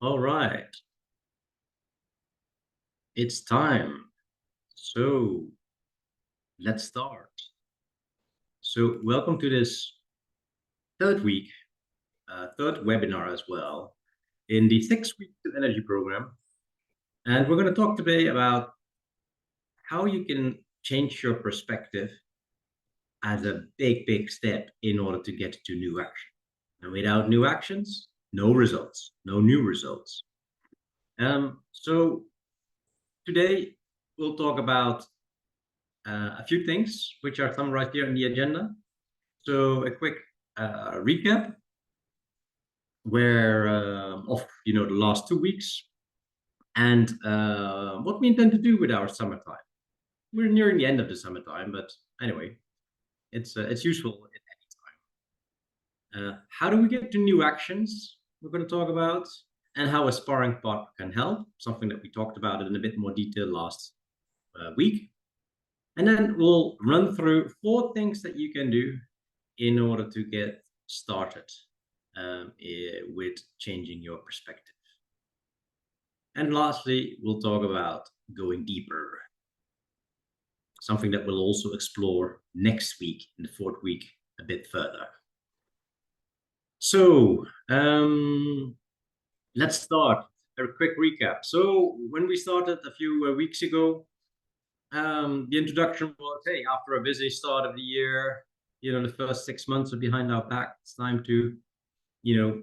All right, it's time. So let's start. So, welcome to this third week, third webinar as well in the 6 week to energy program. And we're going to talk today about how you can change your perspective as a big step in order to get to new action. And without new actions, no results, no new results. So today we'll talk about a few things which are summarized here in the agenda. So a quick recap where of the last 2 weeks and what we intend to do with our summertime. We're nearing the end of the summertime, but anyway, it's useful at any time. How do we get to new actions? We're going to talk about, and how a sparring partner can help. Something that we talked about in a bit more detail last week. And then we'll run through 4 things that you can do in order to get started with changing your perspective. And lastly, we'll talk about going deeper, something that we'll also explore next week in the 4th week a bit further. So let's start a quick recap. So when we started a few weeks ago, the introduction was, hey, after a busy start of the year, the first 6 months are behind our back. It's time to,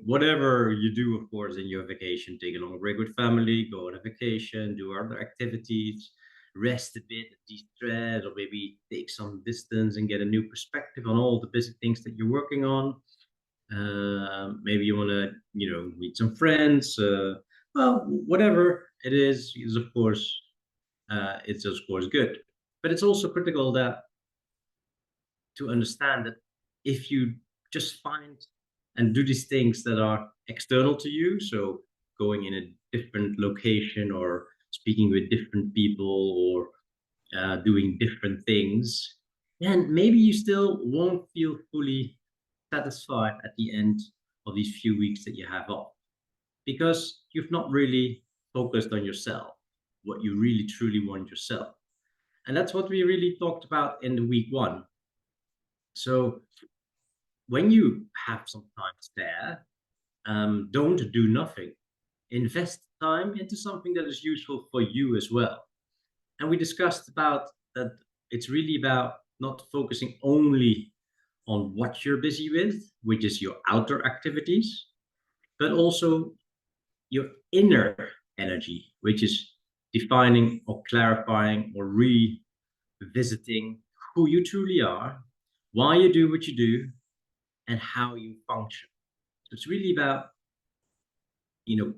whatever you do, of course, in your vacation, take a long break with family, go on a vacation, do other activities, rest a bit, de-stress, or maybe take some distance and get a new perspective on all the busy things that you're working on. Maybe you want to, meet some friends. Well, whatever it is of course, it's of course good. But it's also critical that to understand that if you just find and do these things that are external to you, so going in a different location or speaking with different people or doing different things, then maybe you still won't feel fully satisfied at the end of these few weeks that you have off, because you've not really focused on yourself, what you really truly want yourself. And that's what we really talked about in the week 1. So when you have some time spare, don't do nothing. Invest time into something that is useful for you as well. And we discussed about that it's really about not focusing only on what you're busy with, which is your outer activities, but also your inner energy, which is defining or clarifying or revisiting who you truly are, why you do what you do, and how you function. So it's really about,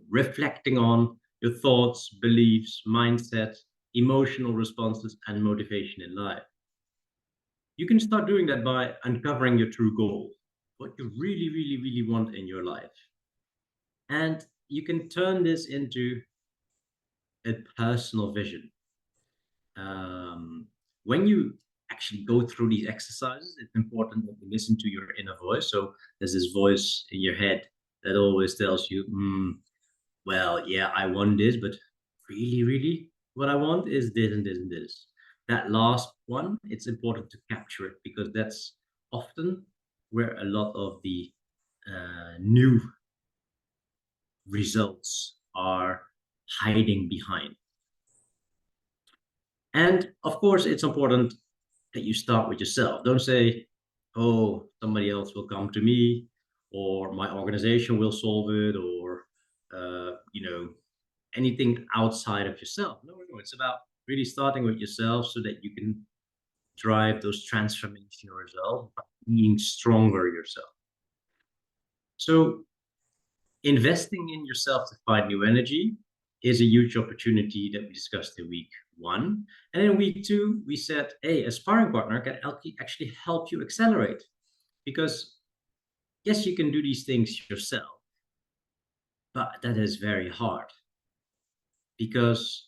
reflecting on your thoughts, beliefs, mindset, emotional responses, and motivation in life. You can start doing that by uncovering your true goal, what you really want in your life. And you can turn this into a personal vision. When you actually go through these exercises, it's important that you listen to your inner voice. So there's this voice in your head that always tells you, well, yeah, I want this, but really, what I want is this and this and this. That last one, it's important to capture it, because that's often where a lot of the new results are hiding behind. And of course, it's important that you start with yourself. Don't say, oh, somebody else will come to me, or my organization will solve it, or, anything outside of yourself. No, it's about really starting with yourself so that you can drive those transformational results by being stronger yourself. So investing in yourself to find new energy is a huge opportunity that we discussed in week 1. And in week 2, we said, hey, a sparring partner can actually help you accelerate. Because yes, you can do these things yourself, but that is very hard, because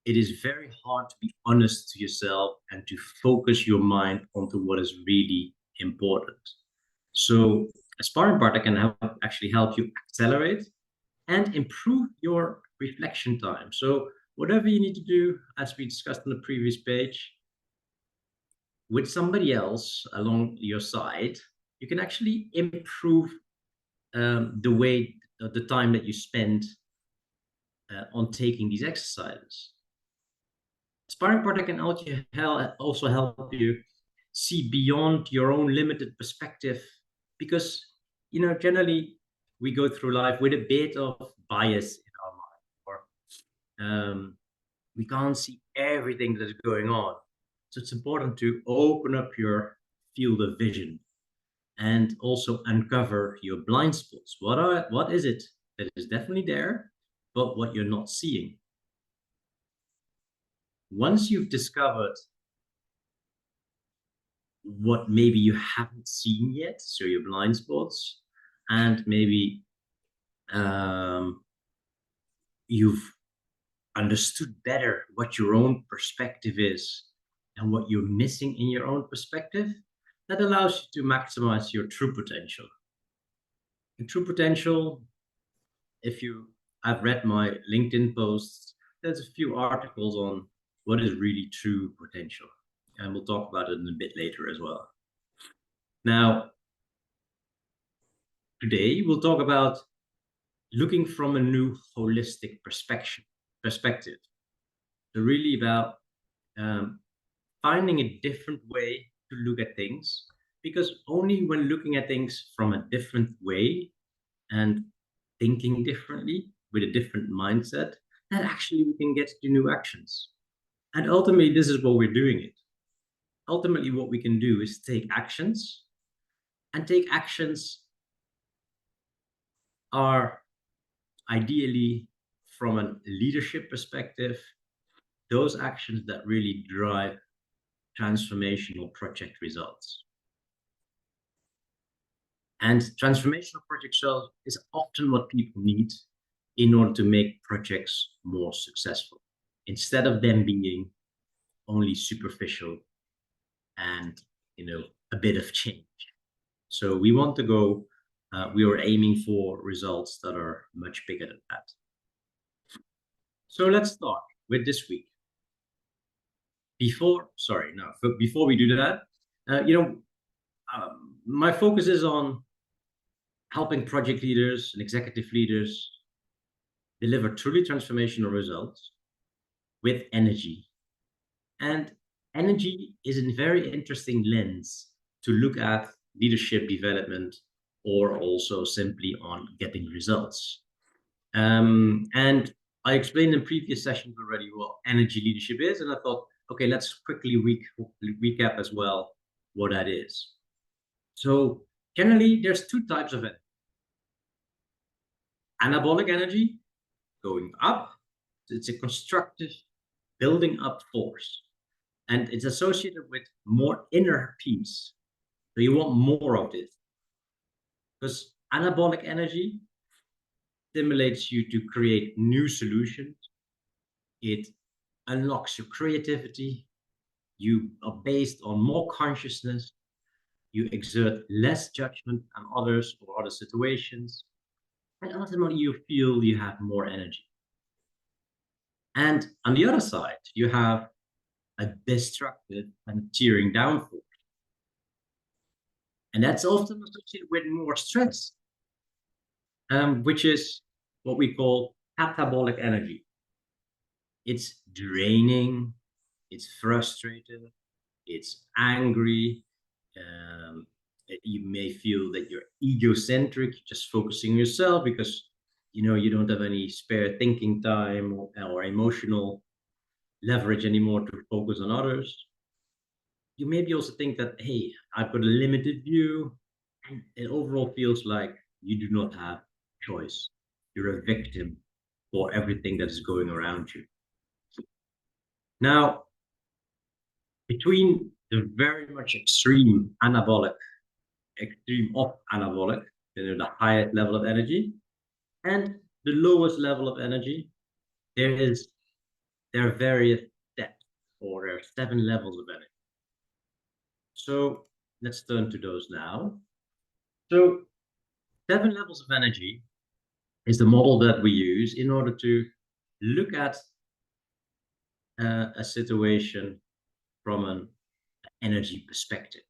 it is very hard to be honest to yourself and to focus your mind onto what is really important. So A sparring partner can actually help you accelerate and improve your reflection time. So whatever you need to do, as we discussed on the previous page, with somebody else along your side, you can actually improve the time that you spend on taking these exercises. Sparring partner can also help you see beyond your own limited perspective, because generally we go through life with a bit of bias in our mind, or we can't see everything that is going on. So it's important to open up your field of vision and also uncover your blind spots. What is it that is definitely there, but what you're not seeing? Once you've discovered what maybe you haven't seen yet, so your blind spots, and maybe you've understood better what your own perspective is and what you're missing in your own perspective, that allows you to maximize your true potential. And true potential, if you have read my LinkedIn posts, there's a few articles on what is really true potential. And we'll talk about it in a bit later as well. Now, today we'll talk about looking from a new holistic perspective. So really about finding a different way to look at things, because only when looking at things from a different way and thinking differently with a different mindset, that actually we can get to new actions. And ultimately, this is what we're doing it. Ultimately, what we can do is take actions, and take actions are ideally, from a leadership perspective, those actions that really drive transformational project results. And transformational project results is often what people need in order to make projects more successful, instead of them being only superficial and a bit of change. So we want to go, we are aiming for results that are much bigger than that. So let's start with this week. Before we do that, my focus is on helping project leaders and executive leaders deliver truly transformational results with energy. And energy is a very interesting lens to look at leadership development, or also simply on getting results. And I explained in previous sessions already what energy leadership is, and I thought, okay, let's quickly recap as well what that is. So generally, there's two types of energy. Anabolic energy, going up. It's a constructive, building up force. And it's associated with more inner peace. So you want more of this. Because anabolic energy stimulates you to create new solutions. It unlocks your creativity. You are based on more consciousness. You exert less judgment on others or other situations. And ultimately, you feel you have more energy. And on the other side, you have a destructive and tearing down force. And that's often associated with more stress, which is what we call catabolic energy. It's draining, it's frustrated, it's angry. You may feel that you're egocentric, just focusing on yourself because you don't have any spare thinking time or emotional leverage anymore to focus on others. You maybe also think that, hey, I've got a limited view, and it overall feels like you do not have choice. You're a victim for everything that is going around you. Now, between the very much extreme of anabolic, the highest level of energy, and the lowest level of energy, there are various steps, or there are 7 levels of energy. So let's turn to those now. So 7 levels of energy is the model that we use in order to look at a situation from an energy perspective.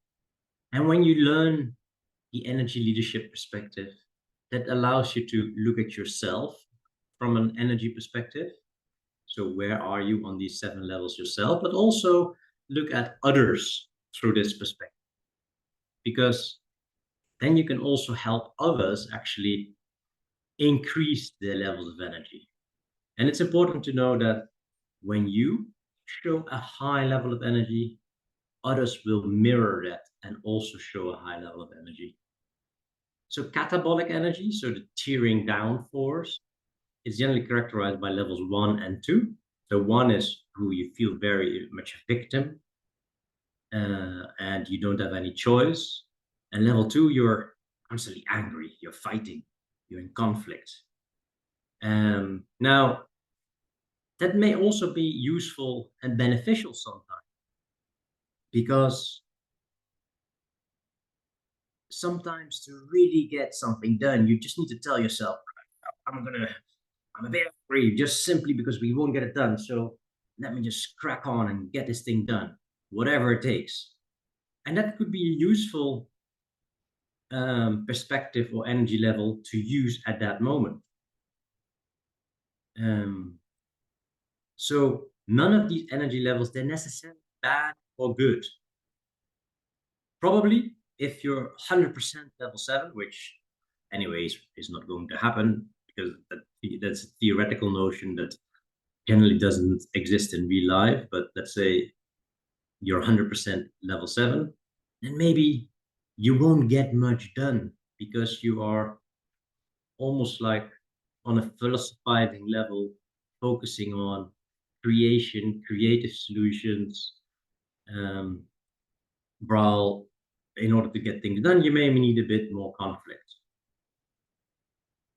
And when you learn the energy leadership perspective, that allows you to look at yourself from an energy perspective. So where are you on these 7 levels yourself, but also look at others through this perspective. Because then you can also help others actually increase their levels of energy. And it's important to know that when you show a high level of energy, others will mirror that and also show a high level of energy. So catabolic energy, so the tearing down force, is generally characterized by levels 1 and 2. So 1 is who you feel very much a victim, and you don't have any choice. And level 2, you're constantly angry, you're fighting, you're in conflict. Now, that may also be useful and beneficial sometimes, because sometimes to really get something done, you just need to tell yourself, I'm a bit angry just simply because we won't get it done. So let me just crack on and get this thing done, whatever it takes. And that could be a useful perspective or energy level to use at that moment. So none of these energy levels, they're necessarily bad or good. Probably if you're 100% level 7, which anyways is not going to happen, because that's a theoretical notion that generally doesn't exist in real life. But let's say you're 100% level 7, then maybe you won't get much done because you are almost like on a philosophizing level, focusing on creation, creative solutions. While in order to get things done, you may need a bit more conflict.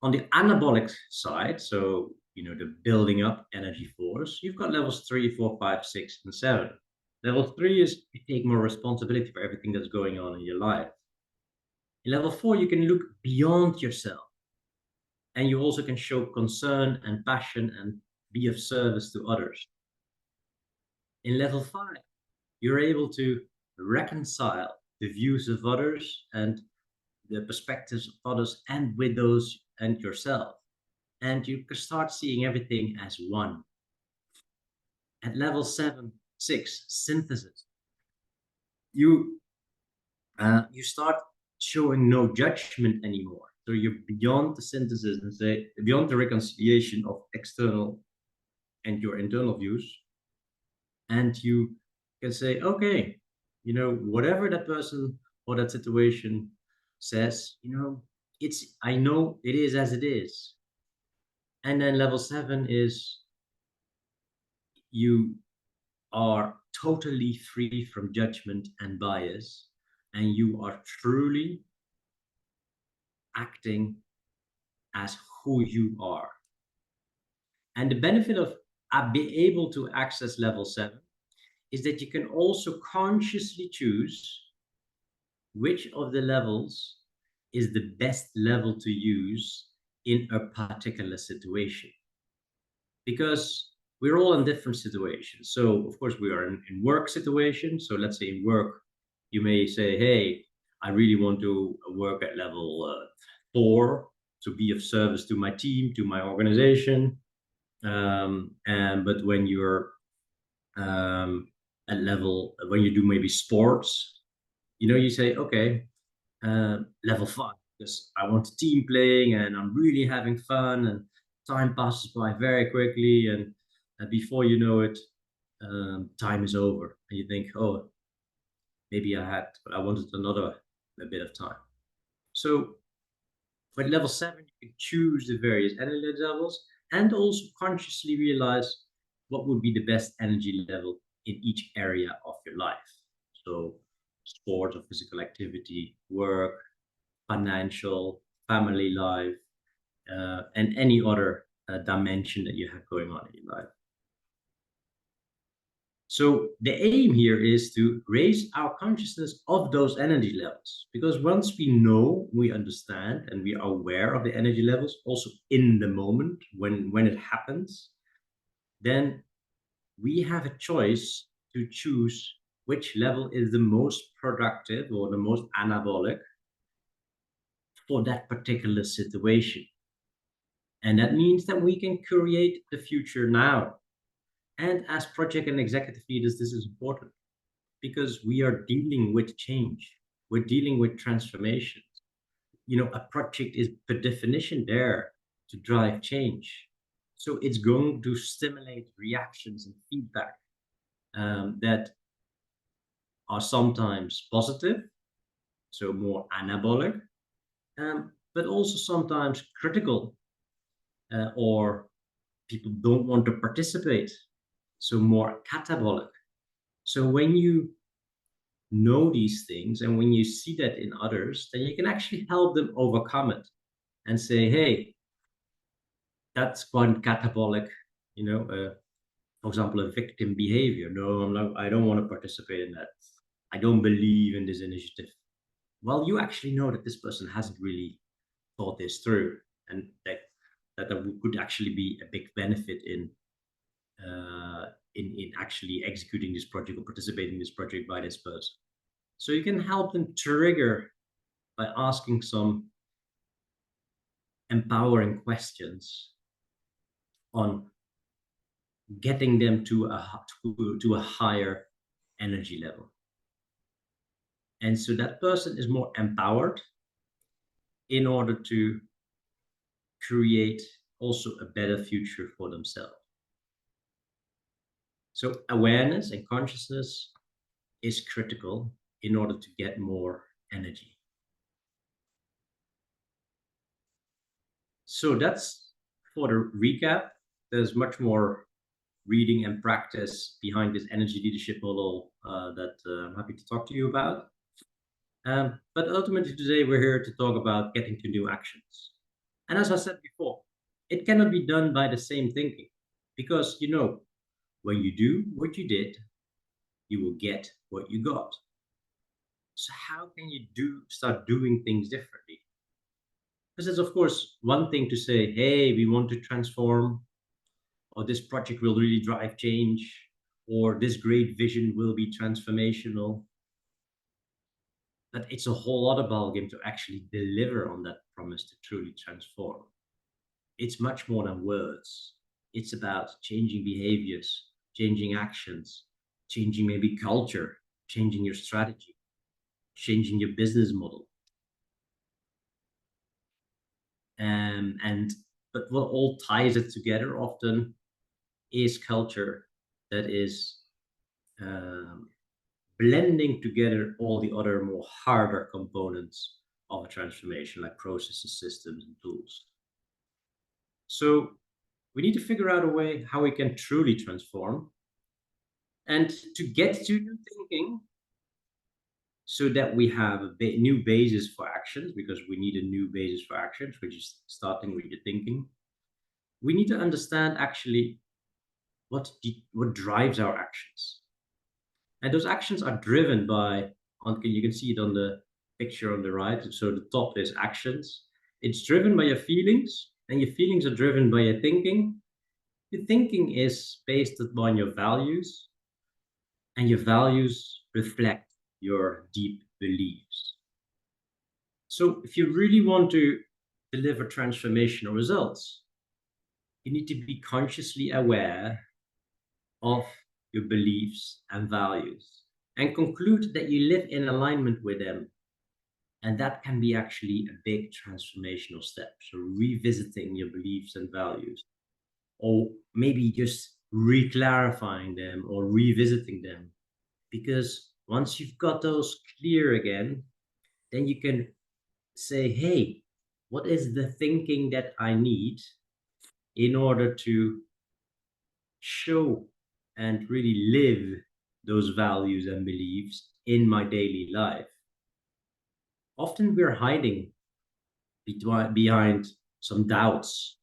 On the anabolic side, so the building up energy force, you've got levels 3, 4, 5, 6, and 7. Level 3 is you take more responsibility for everything that's going on in your life. In level 4, you can look beyond yourself, and you also can show concern and passion and be of service to others. In level 5, you're able to reconcile the views of others and the perspectives of others and with those and yourself. And you can start seeing everything as one. At level 7, 6, synthesis, you start showing no judgment anymore. So you're beyond the synthesis and say beyond the reconciliation of external and your internal views, and you can say, okay, whatever that person or that situation says, I know it is as it is. And then level 7 is you are totally free from judgment and bias, and you are truly acting as who you are. And the benefit of being able to access level 7 is that you can also consciously choose which of the levels is the best level to use in a particular situation. Because we're all in different situations. So of course we are in work situations. So let's say in work, you may say, hey, I really want to work at level 4 to be of service to my team, to my organization. But when you're at level, when you do maybe sports, you say, okay, level 5, because I want team playing and I'm really having fun and time passes by very quickly, and before you know it, time is over and you think, oh, maybe I wanted a bit of time. So for level 7, you can choose the various energy levels and also consciously realize what would be the best energy level in each area of your life. So sport or physical activity, work, financial, family life, and any other dimension that you have going on in your life. So the aim here is to raise our consciousness of those energy levels, because once we know, we understand, and we are aware of the energy levels, also in the moment when it happens, then we have a choice to choose which level is the most productive or the most anabolic for that particular situation. And that means that we can create the future now. And as project and executive leaders, this is important because we are dealing with change. We're dealing with transformation. A project is per definition there to drive change. So it's going to stimulate reactions and feedback that are sometimes positive, so more anabolic, but also sometimes critical, or people don't want to participate, so more catabolic. So when you know these things and when you see that in others, then you can actually help them overcome it and say, hey, that's quite catabolic, for example, a victim behavior. No, I don't want to participate in that. I don't believe in this initiative. Well, you actually know that this person hasn't really thought this through, and that there could actually be a big benefit in actually executing this project or participating in this project by this person. So you can help them trigger by asking some empowering questions on getting them to a higher energy level. And so that person is more empowered in order to create also a better future for themselves. So awareness and consciousness is critical in order to get more energy. So that's for the recap. There's much more reading and practice behind this energy leadership model that I'm happy to talk to you about. But ultimately today we're here to talk about getting to new actions. And as I said before, it cannot be done by the same thinking, because when you do what you did, you will get what you got. So how can you start doing things differently? Because it's of course one thing to say, hey, we want to transform, or this project will really drive change, or this great vision will be transformational. But it's a whole other ballgame to actually deliver on that promise to truly transform. It's much more than words. It's about changing behaviors, changing actions, changing maybe culture, changing your strategy, changing your business model. But what all ties it together often is culture that is blending together all the other more harder components of a transformation, like processes, systems, and tools. So we need to figure out a way how we can truly transform and to get to new thinking, so that we have a new basis for actions, because we need a new basis for actions, which is starting with your thinking. We need to understand actually what drives our actions. And those actions are driven by, you can see it on the picture on the right. So the top is actions. It's driven by your feelings, and your feelings are driven by your thinking. Your thinking is based upon your values, and your values reflect your deep beliefs. So if you really want to deliver transformational results, you need to be consciously aware of your beliefs and values and conclude that you live in alignment with them. And that can be actually a big transformational step. So revisiting your beliefs and values, or maybe just re-clarifying them or revisiting them. Because once you've got those clear again, then you can say, hey, what is the thinking that I need in order to show and really live those values and beliefs in my daily life? Often we're hiding behind some doubts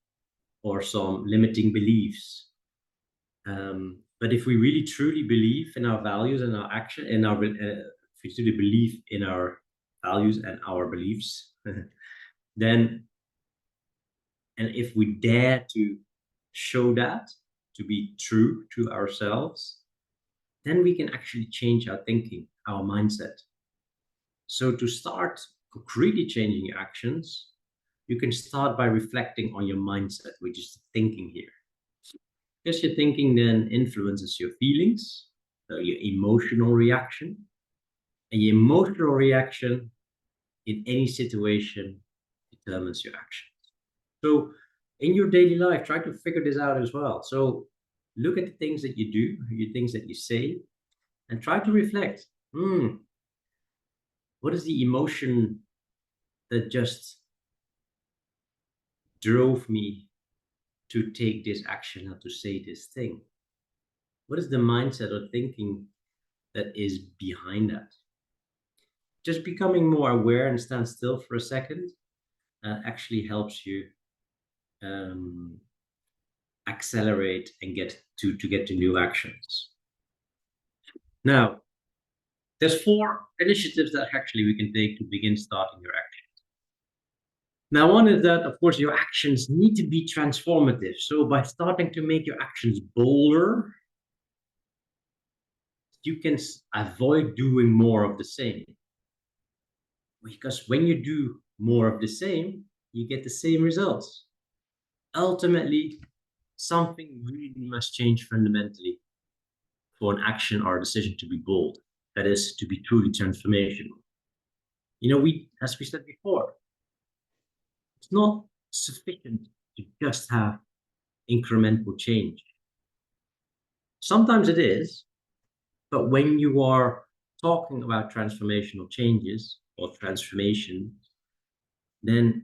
or some limiting beliefs. But if we really truly believe in our values and our action, if we truly believe in our values and our beliefs, then, and if we dare to show that to be true to ourselves, then we can actually change our thinking, our mindset. So to start concretely changing your actions, you can start by reflecting on your mindset, which is the thinking here. Because your thinking then influences your feelings, so your emotional reaction. And your emotional reaction in any situation determines your action. So in your daily life, try to figure this out as well. So look at the things that you do, the things that you say, and try to reflect. What is the emotion that just drove me to take this action or to say this thing? What is the mindset or thinking that is behind that? Just becoming more aware and stand still for a second actually helps you um, accelerate and get to new actions. Now, there's 4 initiatives that actually we can take to begin starting your action. Now, one is that, of course, your actions need to be transformative. So by starting to make your actions bolder, you can avoid doing more of the same. Because when you do more of the same, you get the same results. Ultimately, something really must change fundamentally for an action or a decision to be bold. That is, to be truly transformational. As we said before, it's not sufficient to just have incremental change. Sometimes it is, but when you are talking about transformational changes or transformation, then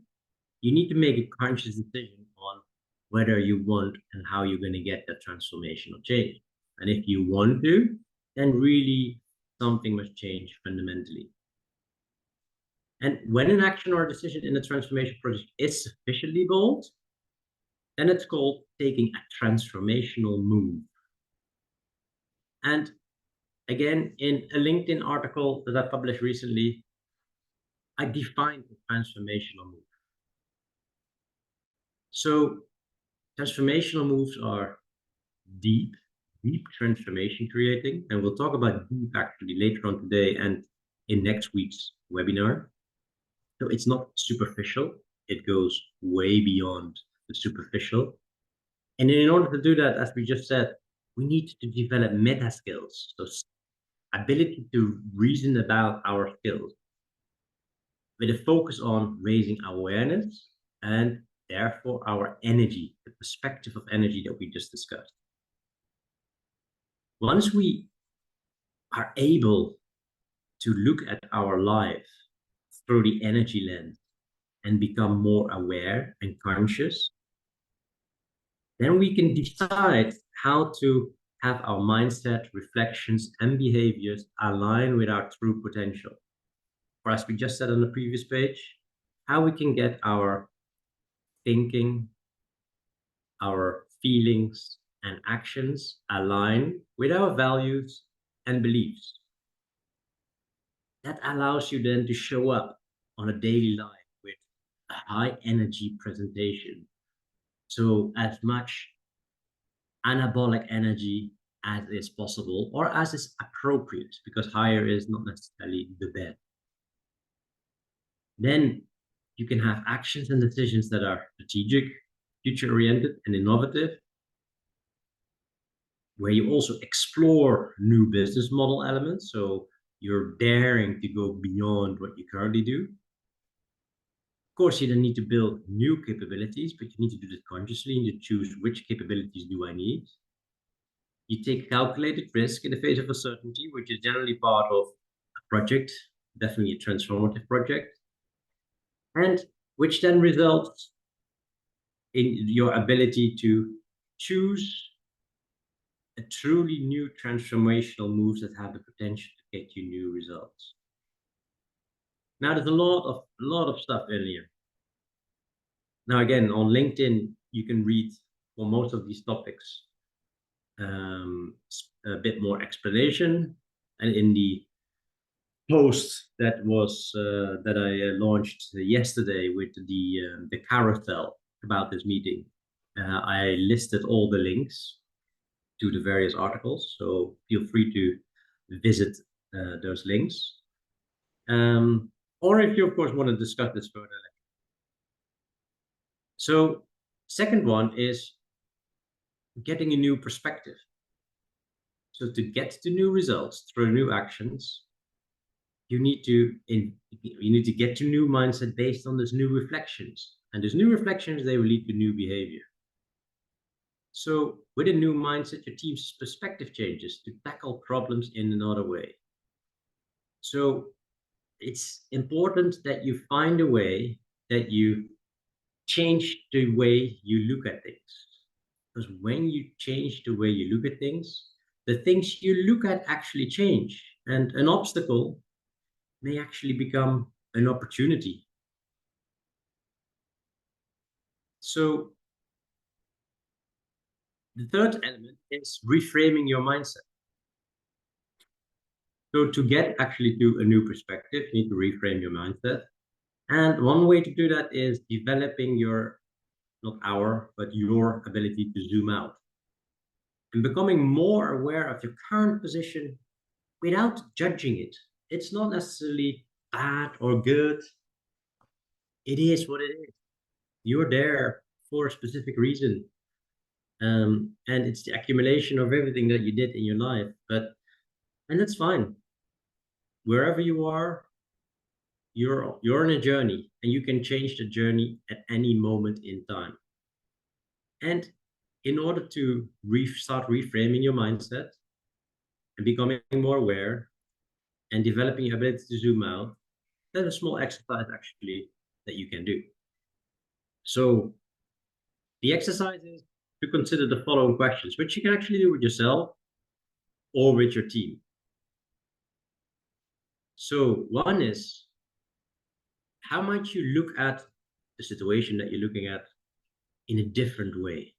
you need to make a conscious decision on whether you want and how you're going to get that transformational change. And if you want to, then really something must change fundamentally. And when an action or a decision in a transformation project is sufficiently bold, then it's called taking a transformational move. And again, in a LinkedIn article that I published recently, I defined a transformational move. So transformational moves are deep, deep transformation creating. And we'll talk about deep actually later on today and in next week's webinar. So it's not superficial. It goes way beyond the superficial. And in order to do that, as we just said, we need to develop meta skills. So ability to reason about our skills with a focus on raising awareness and therefore our energy, the perspective of energy that we just discussed. Once we are able to look at our life through the energy lens and become more aware and conscious, then we can decide how to have our mindset, reflections, and behaviors align with our true potential. Or as we just said on the previous page, how we can get our thinking, our feelings, and actions align with our values and beliefs. That allows you then to show up on a daily life with a high energy presentation. So as much anabolic energy as is possible or as is appropriate, because higher is not necessarily the best. Then you can have actions and decisions that are strategic, future-oriented, and innovative, where you also explore new business model elements. So you're daring to go beyond what you currently do. Of course, you don't need to build new capabilities, but you need to do this consciously. You need to choose which capabilities do I need. You take calculated risk in the face of uncertainty, which is generally part of a project, definitely a transformative project, and which then results in your ability to choose a truly new transformational moves that have the potential to get you new results. Now, there's a lot of stuff in here. Now, again, on LinkedIn, you can read for most of these topics a bit more explanation. And in the post that I launched yesterday with the carousel about this meeting, I listed all the links to the various articles. So feel free to visit those links. Or if you, of course, want to discuss this further. So, second one is getting a new perspective. So, to get to new results through new actions, you need to get to new mindset based on those new reflections, and those new reflections, they will lead to new behavior. So, with a new mindset, your team's perspective changes to tackle problems in another way. So, it's important that you find a way that you change the way you look at things. Because when you change the way you look at things, the things you look at actually change. And an obstacle may actually become an opportunity. So the third element is reframing your mindset. So to get actually to a new perspective, you need to reframe your mindset. And one way to do that is developing your, not our, but your ability to zoom out and becoming more aware of your current position without judging it. It's not necessarily bad or good. It is what it is. You're there for a specific reason. And it's the accumulation of everything that you did in your life. And that's fine. Wherever you are, you're on a journey, and you can change the journey at any moment in time. And in order to start reframing your mindset and becoming more aware and developing your ability to zoom out, there's a small exercise actually that you can do. So the exercise is to consider the following questions, which you can actually do with yourself or with your team. So one is, how might you look at the situation that you're looking at in a different way?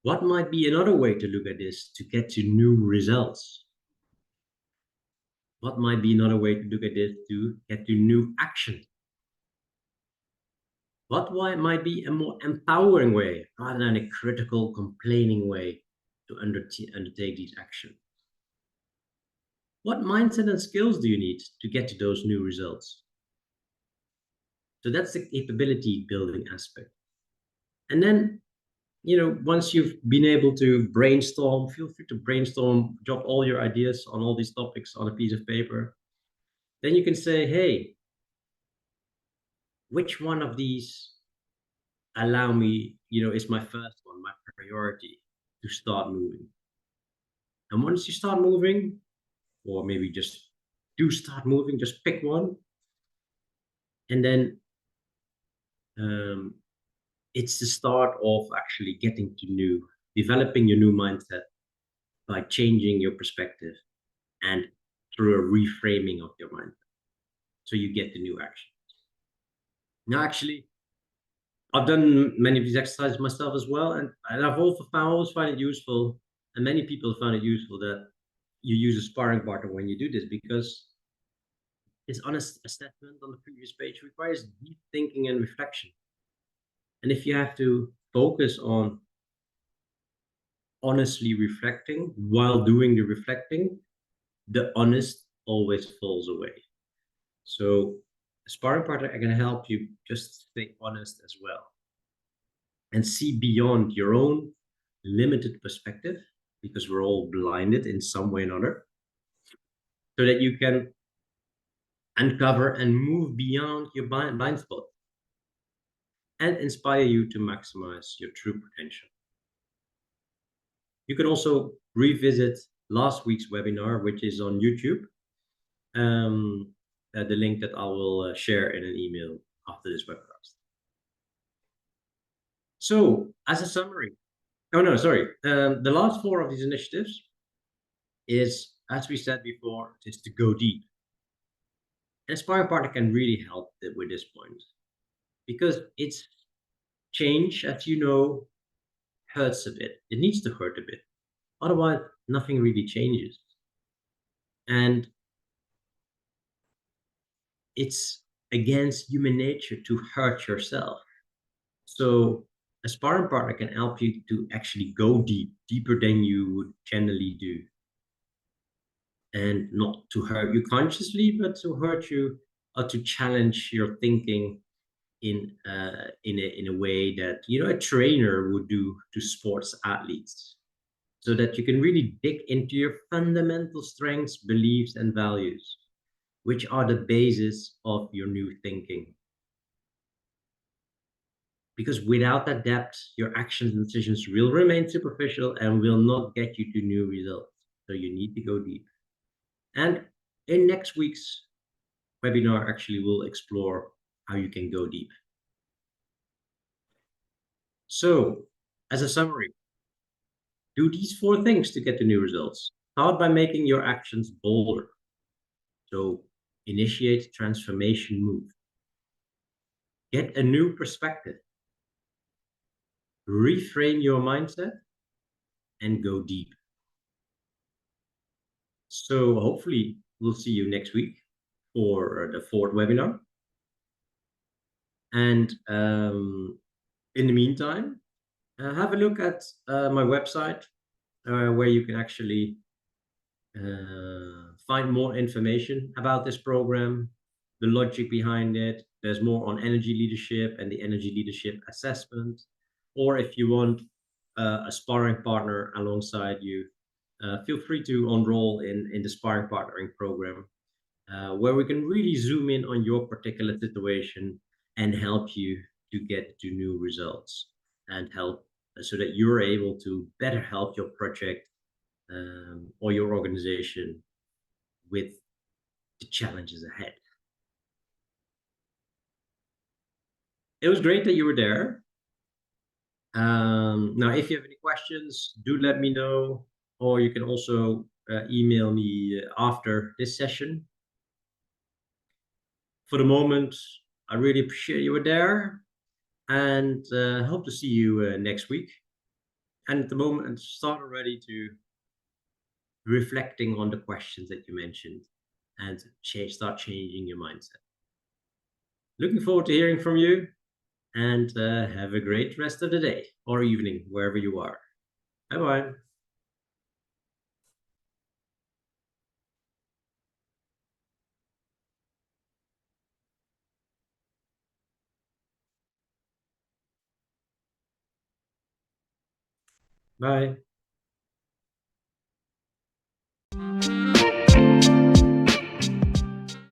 What might be another way to look at this to get to new results? What might be another way to look at this to get to new action? What might be a more empowering way rather than a critical, complaining way to undertake these actions? What mindset and skills do you need to get to those new results? So that's the capability building aspect. And then, once you've been able to brainstorm, feel free to brainstorm, jot all your ideas on all these topics on a piece of paper. Then you can say, hey, which one of these allow me, is my first one, my priority to start moving. And once you start moving, or maybe just do start moving, just pick one. And then it's the start of actually getting to developing your new mindset by changing your perspective and through a reframing of your mindset. So you get the new action. Now, actually, I've done many of these exercises myself as well, and I've also always find it useful, and many people find it useful that you use a sparring partner when you do this, because this honest assessment on the previous page requires deep thinking and reflection. And if you have to focus on honestly reflecting while doing the reflecting, the honest always falls away. So a sparring partner are going to help you just stay honest as well and see beyond your own limited perspective, because we're all blinded in some way or another, so that you can uncover and move beyond your blind spot and inspire you to maximize your true potential. You can also revisit last week's webinar, which is on YouTube. The link that I will share in an email after this webcast. So, as a summary, the last four of these initiatives is, as we said before, is to go deep. And a sparring partner can really help with this point, because it's change, as you know, hurts a bit. It needs to hurt a bit. Otherwise, nothing really changes. And it's against human nature to hurt yourself. So a sparring partner can help you to actually go deep, deeper than you would generally do. And not to hurt you consciously, but to hurt you or to challenge your thinking in a way that a trainer would do to sports athletes, so that you can really dig into your fundamental strengths, beliefs, and values, which are the basis of your new thinking. Because without that depth, your actions and decisions will remain superficial and will not get you to new results. So you need to go deep. And in next week's webinar, actually, we'll explore how you can go deep. So, as a summary, do these 4 things to get the new results. Start by making your actions bolder. So, initiate transformation move. Get a new perspective. Reframe your mindset and go deep. So, hopefully, we'll see you next week for the 4th webinar. And in the meantime, have a look at my website where you can actually find more information about this program, the logic behind it. There's more on energy leadership and the energy leadership assessment. Or if you want a sparring partner alongside you, feel free to enroll in the sparring partnering program, where we can really zoom in on your particular situation and help you to get to new results and help so that you're able to better help your project or your organization with the challenges ahead. It was great that you were there. Now, if you have any questions, do let me know, or you can also email me after this session. For the moment, I really appreciate you were there, and hope to see you next week. And at the moment, start already to reflecting on the questions that you mentioned and start changing your mindset. Looking forward to hearing from you, and have a great rest of the day or evening, wherever you are. Bye-bye. Bye.